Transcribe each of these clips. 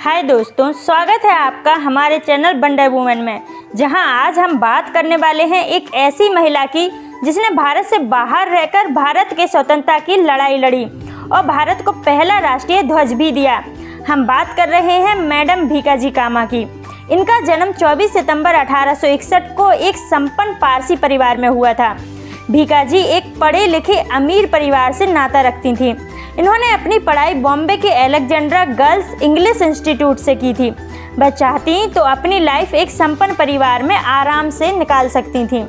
हाय दोस्तों, स्वागत है आपका हमारे चैनल वंडर वुमन में, जहां आज हम बात करने वाले हैं एक ऐसी महिला की जिसने भारत से बाहर रहकर भारत के स्वतंत्रता की लड़ाई लड़ी और भारत को पहला राष्ट्रीय ध्वज भी दिया। हम बात कर रहे हैं मैडम भीकाजी कामा की। इनका जन्म 24 सितंबर 1861 को एक संपन्न पारसी परिवार में हुआ था। भीकाजी एक पढ़े लिखे अमीर परिवार से नाता रखती थीं। इन्होंने अपनी पढ़ाई बॉम्बे के अलेक्जेंड्रा गर्ल्स इंग्लिश इंस्टीट्यूट से की थी। वह चाहती तो अपनी लाइफ एक संपन्न परिवार में आराम से निकाल सकती थीं,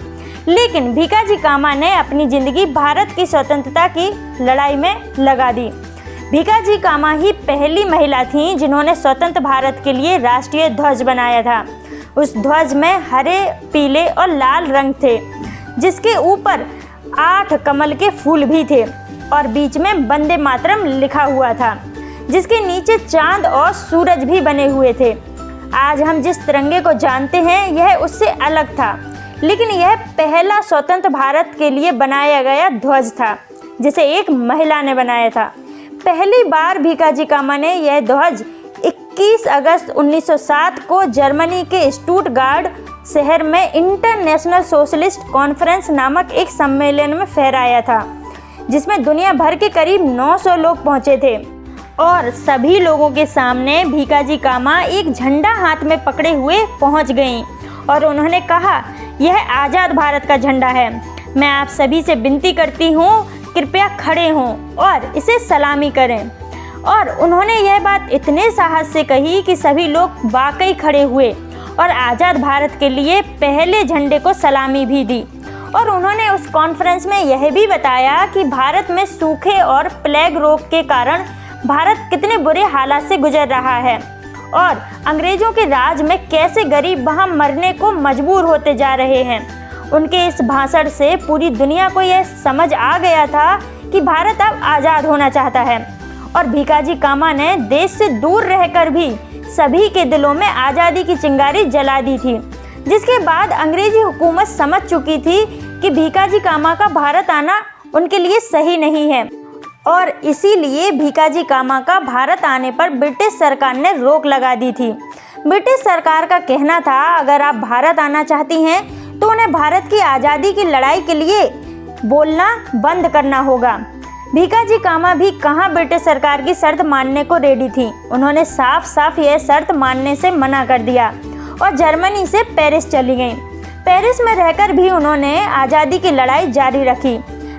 लेकिन भीकाजी कामा ने अपनी ज़िंदगी भारत की स्वतंत्रता की लड़ाई में लगा दी। भीकाजी कामा ही पहली महिला थीं जिन्होंने स्वतंत्र भारत के लिए राष्ट्रीय ध्वज बनाया था। उस ध्वज में हरे, पीले और लाल रंग थे, जिसके ऊपर 8 कमल के फूल भी थे और बीच में वंदे मातरम लिखा हुआ था, जिसके नीचे चांद और सूरज भी बने हुए थे। आज हम जिस तिरंगे को जानते हैं यह उससे अलग था, लेकिन यह पहला स्वतंत्र भारत के लिए बनाया गया ध्वज था जिसे एक महिला ने बनाया था। पहली बार भीकाजी कामा ने यह ध्वज 21 अगस्त 1907 को जर्मनी के स्टुटगार्ट शहर में इंटरनेशनल सोशलिस्ट कॉन्फ्रेंस नामक एक सम्मेलन में फहराया था, जिसमें दुनिया भर के करीब 900 लोग पहुंचे थे और सभी लोगों के सामने भीकाजी कामा एक झंडा हाथ में पकड़े हुए पहुंच गईं और उन्होंने कहा, यह आज़ाद भारत का झंडा है। मैं आप सभी से विनती करती हूँ, कृपया खड़े हों और इसे सलामी करें। और उन्होंने यह बात इतने साहस से कही कि सभी लोग वाकई खड़े हुए और आज़ाद भारत के लिए पहले झंडे को सलामी भी दी। और उन्होंने उस कॉन्फ्रेंस में यह भी बताया कि भारत में सूखे और प्लेग रोग के कारण भारत कितने बुरे हालात से गुजर रहा है और अंग्रेज़ों के राज में कैसे गरीब वहाँ मरने को मजबूर होते जा रहे हैं। उनके इस भाषण से पूरी दुनिया को यह समझ आ गया था कि भारत अब आज़ाद होना चाहता है और भीकाजी कामा ने देश से दूर रहकर भी सभी के दिलों में आज़ादी की चिंगारी जला दी थी। जिसके बाद अंग्रेजी हुकूमत समझ चुकी थी कि भीकाजी कामा का भारत आना उनके लिए सही नहीं है और इसीलिए भीकाजी कामा का भारत आने पर ब्रिटिश सरकार ने रोक लगा दी थी। ब्रिटिश सरकार का कहना था, अगर आप भारत आना चाहती हैं तो उन्हें भारत की आज़ादी की लड़ाई के लिए बोलना बंद करना होगा। भीकाजी कामा भी कहाँ ब्रिटिश सरकार की शर्त मानने को रेडी थी। उन्होंने साफ साफ यह शर्त मानने से मना कर दिया और जर्मनी से पेरिस चली गईं। पेरिस में रहकर भी उन्होंने आज़ादी की लड़ाई जारी रखी।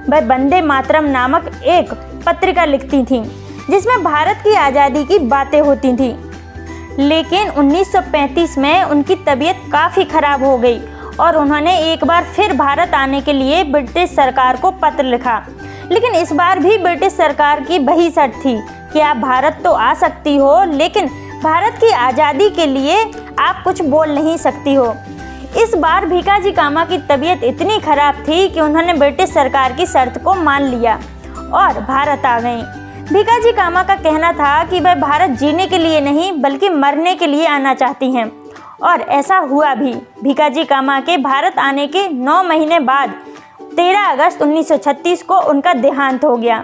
वह वंदे मातरम नामक एक पत्रिका लिखती थीं, जिसमें भारत की आज़ादी की बातें होती थीं। लेकिन 1935 में उनकी तबीयत काफ़ी ख़राब हो गई और उन्होंने एक बार फिर भारत आने के लिए ब्रिटिश सरकार को पत्र लिखा। लेकिन इस बार भी ब्रिटिश सरकार की वही शर्त थी कि आप भारत तो आ सकती हो, लेकिन भारत की आज़ादी के लिए आप कुछ बोल नहीं सकती हो। इस बार भीकाजी कामा की तबीयत इतनी ख़राब थी कि उन्होंने ब्रिटिश सरकार की शर्त को मान लिया और भारत आ गईं। भीकाजी कामा का कहना था कि वह भारत जीने के लिए नहीं बल्कि मरने के लिए आना चाहती हैं और ऐसा हुआ भी। भीकाजी कामा के भारत आने के 9 महीने बाद 13 अगस्त 1936 को उनका देहांत हो गया।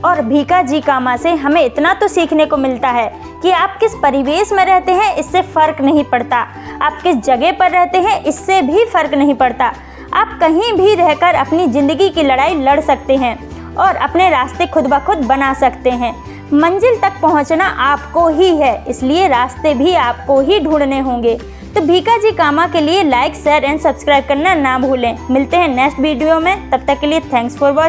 और भीकाजी कामा से हमें इतना तो सीखने को मिलता है कि आप किस परिवेश में रहते हैं इससे फ़र्क नहीं पड़ता, आप किस जगह पर रहते हैं इससे भी फ़र्क नहीं पड़ता। आप कहीं भी रहकर अपनी ज़िंदगी की लड़ाई लड़ सकते हैं और अपने रास्ते खुद ब खुद बना सकते हैं। मंजिल तक पहुंचना आपको ही है, इसलिए रास्ते भी आपको ही ढूंढने होंगे। तो भीकाजी कामा के लिए लाइक, शेयर एंड सब्सक्राइब करना ना भूलें। मिलते हैं नेक्स्ट वीडियो में, तब तक के लिए थैंक्स फॉर वॉचिंग।